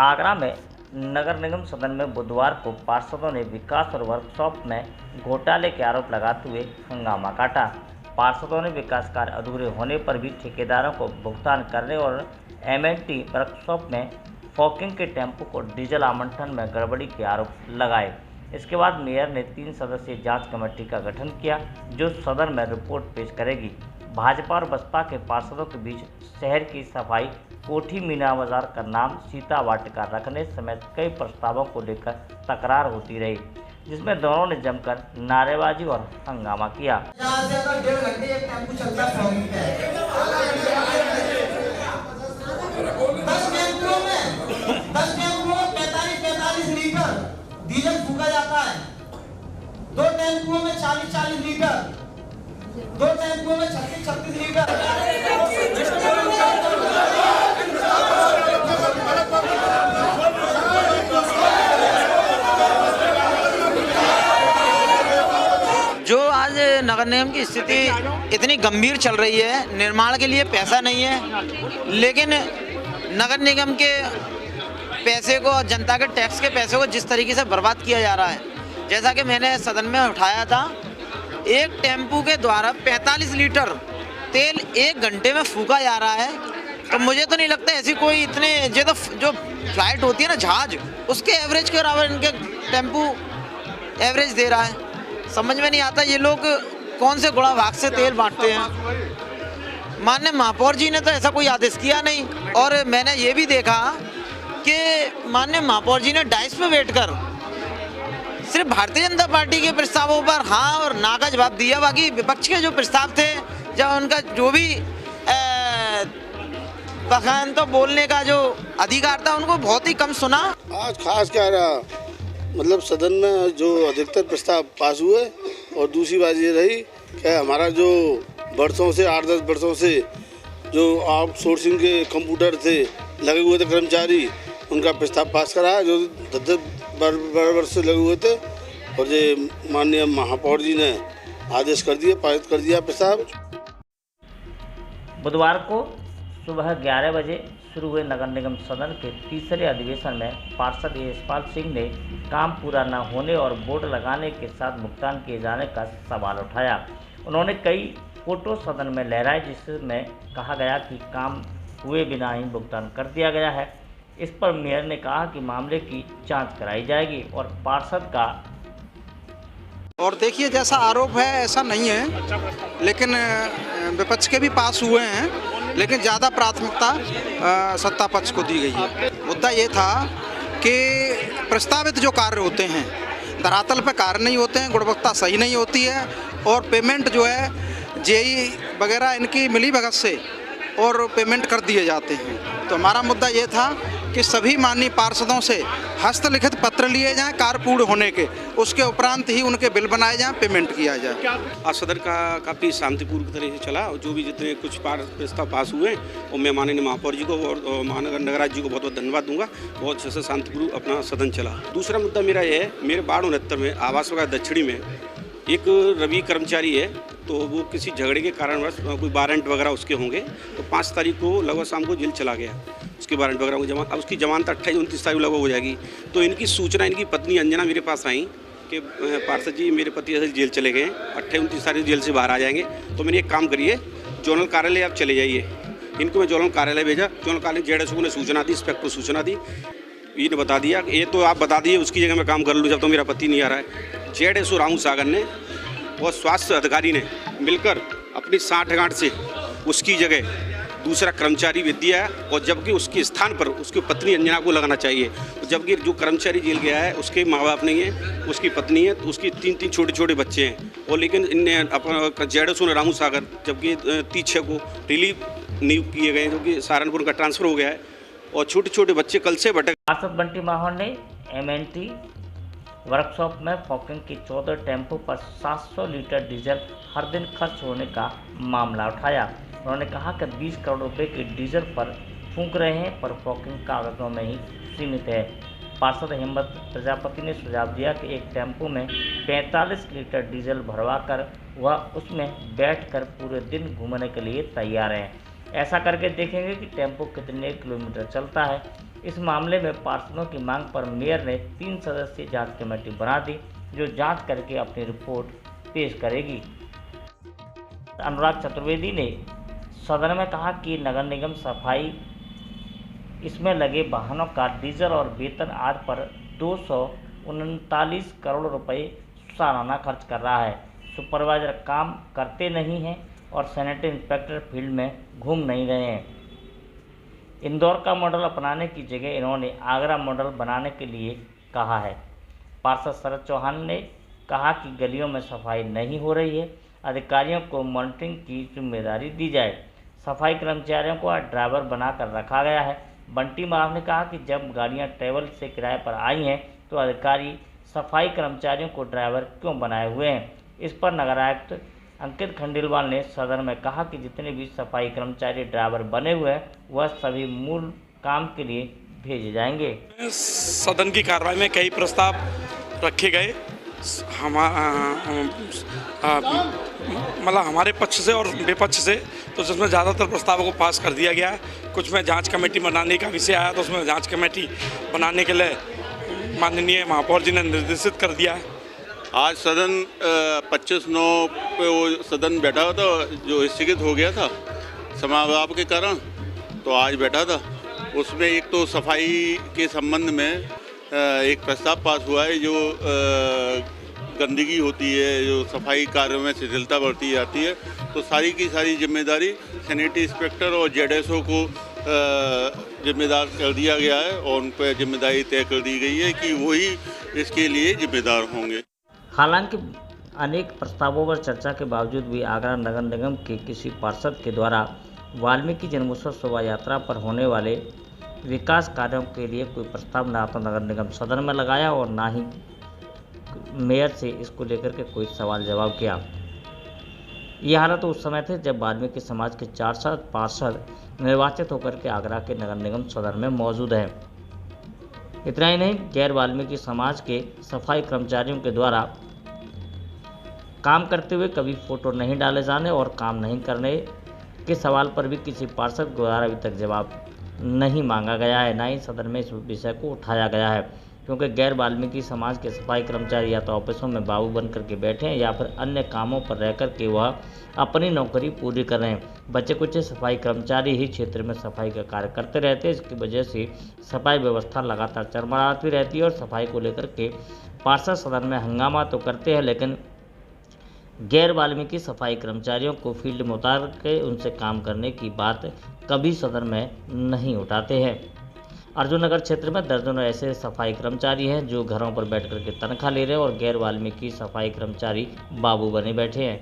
आगरा में नगर निगम सदन में बुधवार को पार्षदों ने विकास और वर्कशॉप में घोटाले के आरोप लगाते हुए हंगामा काटा। पार्षदों ने विकास कार्य अधूरे होने पर भी ठेकेदारों को भुगतान करने और एमएनटी वर्कशॉप में फॉकिंग के टेम्पो को डीजल आवंटन में गड़बड़ी के आरोप लगाए। इसके बाद मेयर ने 3 सदस्यीय जांच कमेटी का गठन किया, जो सदन में रिपोर्ट पेश करेगी। भाजपा और बसपा के पार्षदों के बीच शहर की सफाई, कोठी मीना बाजार का नाम सीता वाटिका रखने समेत कई प्रस्तावों को लेकर तकरार होती रही, जिसमें दोनों ने जमकर नारेबाजी और हंगामा किया। 45 लीटर डीजल फूका जाता है, 2 टेम्पुओं में 40 लीटर, 2 टेम्पुओं में 36 लीटर। जो आज नगर निगम की स्थिति इतनी गंभीर चल रही है, निर्माण के लिए पैसा नहीं है, लेकिन नगर निगम के पैसे को, जनता के टैक्स के पैसे को जिस तरीके से बर्बाद किया जा रहा है, जैसा कि मैंने सदन में उठाया था, एक टेम्पू के द्वारा 45 लीटर तेल 1 घंटे में फूका जा रहा है। तो मुझे तो नहीं लगता ऐसी कोई इतने जो फ्लाइट होती है ना, जहाज, उसके एवरेज के बराबर इनके टेम्पू एवरेज दे रहा है। समझ में नहीं आता ये लोग कौन से गुणा भाग से तेल बांटते हैं। माननीय महापौर जी ने तो ऐसा कोई आदेश किया नहीं, और मैंने ये भी देखा कि माननीय महापौर जी ने डाइस पे बैठकर सिर्फ भारतीय जनता पार्टी के प्रस्तावों पर हाँ और ना का जवाब दिया। बाकी विपक्ष के जो प्रस्ताव थे, जब उनका जो भी बखान तो बोलने का जो अधिकार था, उनको बहुत ही कम सुना। आज खास क्या रहा, मतलब सदन में जो अधिकतर प्रस्ताव पास हुए, और दूसरी बात ये रही कि हमारा जो वर्षों से 8-10 वर्षों से जो आउटसोर्सिंग के कंप्यूटर थे लगे हुए थे कर्मचारी, उनका प्रस्ताव पास करा, जो 10 वर्ष से लगे हुए थे, और ये माननीय महापौर जी ने आदेश कर दिए, पारित कर दिया प्रस्ताव। बुधवार को सुबह 11 बजे शुरू हुए नगर निगम सदन के तीसरे अधिवेशन में पार्षद यशपाल सिंह ने काम पूरा न होने और बोर्ड लगाने के साथ भुगतान किए जाने का सवाल उठाया। उन्होंने कई फोटो सदन में लहराए, जिसमें कहा गया कि काम हुए बिना ही भुगतान कर दिया गया है। इस पर मेयर ने कहा कि मामले की जांच कराई जाएगी और पार्षद का और देखिए, जैसा आरोप है ऐसा नहीं है, लेकिन विपक्ष के भी पास हुए हैं, लेकिन ज़्यादा प्राथमिकता सत्ता पक्ष को दी गई है। मुद्दा ये था कि प्रस्तावित जो कार्य होते हैं धरातल पे कार्य नहीं होते हैं, गुणवत्ता सही नहीं होती है, और पेमेंट जो है जेई वगैरह इनकी मिलीभगत से और पेमेंट कर दिए जाते हैं। तो हमारा मुद्दा ये था कि सभी माननीय पार्षदों से हस्तलिखित पत्र लिए जाएं कार्य पूर्ण होने के, उसके उपरांत ही उनके बिल बनाए जाएं, पेमेंट किया जाए। आज सदन का काफ़ी शांतिपूर्ण तरह से चला, और जो भी जितने कुछ प्रस्ताव पास हुए, और मैं माननीय महापौर जी को और महानगर नगराज जी को बहुत बहुत धन्यवाद दूंगा। बहुत अच्छे से शांतिपूर्ण अपना सदन चला। दूसरा मुद्दा मेरा ये है, मेरे वार्ड 69 में आवास विभाग दक्षिणी में एक रवि कर्मचारी है, तो वो किसी झगड़े के कारणवश कोई वारंट वगैरह उसके होंगे, तो 5 तारीख को लगभग शाम को जेल चला गया। उसके वारंट वगैरह को जमा, अब उसकी जमानत 28-29 तारीख लगभग हो जाएगी। तो इनकी सूचना इनकी पत्नी अंजना मेरे पास आई कि पार्षद जी, मेरे पति असल जेल चले गए, 28-29 तारीख जेल से बाहर आ जाएंगे, तो मैंने एक काम करिए, जोनल कार्यालय आप चले जाइए। इनको मैं जोनल कार्यालय भेजा, जोनल कार्यालय जेडएसओ ने सूचना दी, इंस्पेक्टर सूचना दी, इन्हें बता दिया कि ये तो आप बता दिए, उसकी जगह मैं काम कर लूँ जब तो मेरा पति नहीं आ रहा है। जेडएसओ रामू सागर ने और स्वास्थ्य अधिकारी ने मिलकर अपनी 60 गांठ से उसकी जगह दूसरा कर्मचारी भेज दिया है, और जबकि उसके स्थान पर उसकी पत्नी अंजना को लगाना चाहिए। जबकि जो कर्मचारी जेल गया है उसके माँ बाप नहीं है, उसकी पत्नी है, तो उसकी 3 छोटे बच्चे हैं, और लेकिन इनने अपना जेडएसओ ने रामू सागर, जबकि 30/6 को रिलीव नियुक्त किए गए, जो कि सहारनपुर का ट्रांसफ़र हो गया है, और छोटे बच्चे कल से भटक। पार्षद बंटी माहौर ने एमएनटी वर्कशॉप में फॉकिंग की 14 टेम्पो पर 700 लीटर डीजल हर दिन खर्च होने का मामला उठाया। उन्होंने कहा कि 20 करोड़ रुपए के डीजल पर फूंक रहे हैं, पर फॉकिंग कागजों में ही सीमित है। पार्षद हिम्मत प्रजापति ने सुझाव दिया कि एक टेम्पो में 45 लीटर डीजल भरवाकर वह उसमें बैठकर पूरे दिन घूमने के लिए तैयार है। ऐसा करके देखेंगे कि टेम्पो कितने किलोमीटर चलता है। इस मामले में पार्षदों की मांग पर मेयर ने 3 सदस्यीय जांच कमेटी बना दी, जो जांच करके अपनी रिपोर्ट पेश करेगी। अनुराग चतुर्वेदी ने सदन में कहा कि नगर निगम सफाई इसमें लगे वाहनों का डीजल और वेतन आदि पर 239 करोड़ रुपए सालाना खर्च कर रहा है। सुपरवाइजर काम करते नहीं हैं और सैनिटरी इंस्पेक्टर फील्ड में घूम नहीं रहे हैं। इंदौर का मॉडल अपनाने की जगह इन्होंने आगरा मॉडल बनाने के लिए कहा है। पार्षद शरद चौहान ने कहा कि गलियों में सफाई नहीं हो रही है, अधिकारियों को मॉनिटरिंग की जिम्मेदारी दी जाए। सफाई कर्मचारियों को ड्राइवर बनाकर रखा गया है। बंटी माव ने कहा कि जब गाड़ियां ट्रैवल से किराए पर आई हैं तो अधिकारी सफाई कर्मचारियों को ड्राइवर क्यों बनाए हुए हैं। इस पर नगर आयुक्त अंकित खंडेलवाल ने सदन में कहा कि जितने भी सफाई कर्मचारी ड्राइवर बने हुए हैं वह सभी मूल काम के लिए भेजे जाएंगे। सदन की कार्रवाई में कई प्रस्ताव रखे गए, मतलब हमारे पक्ष से और विपक्ष से, तो जिसमें ज़्यादातर प्रस्तावों को पास कर दिया गया। कुछ में जांच कमेटी बनाने का विषय आया तो उसमें जांच कमेटी बनाने के लिए माननीय महापौर जी ने निर्देशित कर दिया है। आज सदन 25/9 पे वो सदन बैठा हुआ था, जो स्थगित हो गया था समारोह के कारण, तो आज बैठा था। उसमें एक तो सफाई के संबंध में एक प्रस्ताव पास हुआ है, जो गंदगी होती है, जो सफाई कार्यों में शिथिलता बढ़ती जाती है, तो सारी की सारी जिम्मेदारी सैनिटरी इंस्पेक्टर और जेडएसओ को जिम्मेदार कर दिया गया है और उन पर जिम्मेदारी तय कर दी गई है कि वही इसके लिए जिम्मेदार होंगे। हालांकि अनेक प्रस्तावों पर चर्चा के बावजूद भी आगरा नगर निगम के किसी पार्षद के द्वारा वाल्मीकि जन्मोत्सव शोभा यात्रा पर होने वाले विकास कार्यों के लिए कोई प्रस्ताव न तो नगर निगम सदन में लगाया और न ही मेयर से इसको लेकर के कोई सवाल जवाब किया। यह हालत उस समय थे जब वाल्मीकि समाज के 4 पार्षद निर्वाचित होकर के आगरा के नगर निगम सदन में मौजूद हैं। इतना ही नहीं, गैर वाल्मीकि समाज के सफाई कर्मचारियों के द्वारा काम करते हुए कभी फोटो नहीं डाले जाने और काम नहीं करने के सवाल पर भी किसी पार्षद द्वारा अभी तक जवाब नहीं मांगा गया है, ना ही सदन में इस विषय को उठाया गया है, क्योंकि गैर वाल्मीकि समाज के सफाई कर्मचारी या तो ऑफिसों में बाबू बन करके बैठे हैं या फिर अन्य कामों पर रह कर के वह अपनी नौकरी पूरी कर रहे हैं। बचे कुछ सफाई कर्मचारी ही क्षेत्र में सफाई का कार्य करते रहते हैं, इसकी वजह से सफाई व्यवस्था लगातार चरमराती रहती है और सफाई को लेकर के पार्षद सदन में हंगामा तो करते हैं, लेकिन गैर वाल्मीकि सफाई कर्मचारियों को फील्ड में उतार के उनसे काम करने की बात कभी सदन में नहीं उठाते हैं। अर्जुन नगर क्षेत्र में दर्जनों ऐसे सफाई कर्मचारी हैं जो घरों पर बैठ कर के तनख्वाह ले रहे हैं और गैर वाल्मीकि सफाई कर्मचारी बाबू बने बैठे हैं।